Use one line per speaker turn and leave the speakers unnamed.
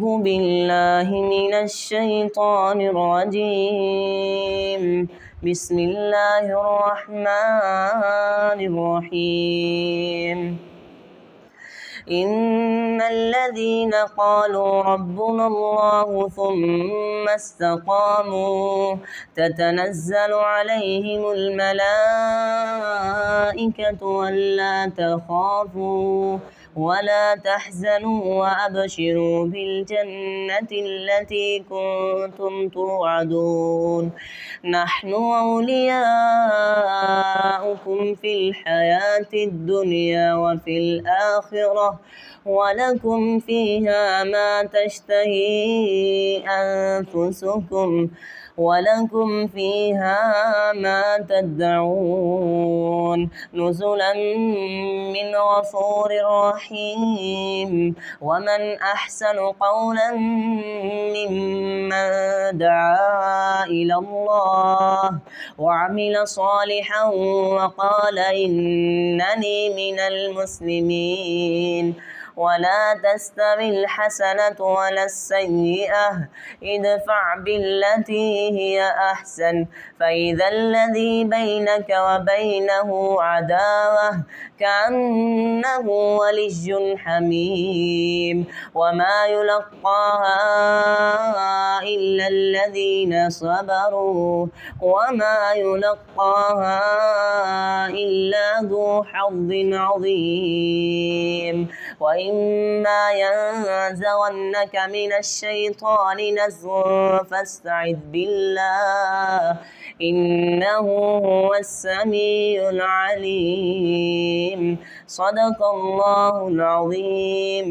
أعوذ بالله من الشيطان الرجيم. بسم الله الرحمن الرحيم. إن الذين قالوا ربنا الله ثم استقاموا تتنزل عليهم الملائكة ألا تخافوا ولا تحزنوا وأبشروا بالجنة التي كنتم توعدون. نحن أولياؤكم في الحياة الدنيا وفي الآخرة ولكم فيها ما تشتهي أنفسكم ولكم فيها ما تدعون نزلا من غفور رحيم. ومن أحسن قولا ممن دعا إلى الله وعمل صالحا وقال إنني من المسلمين. ولا تستوي الحسنة ولا السيئة ادفع بالتي هي أحسن فإذا الذي بينك وبينه عداوة كأنه ولي حميم. وما يلقاها إلا الذين صبروا وما يلقاها إلا ذو حظ عظيم. وإما ينزغنك من الشيطان نزغ فاستعذ بالله إنه هو السميع العليم. صدق الله العظيم.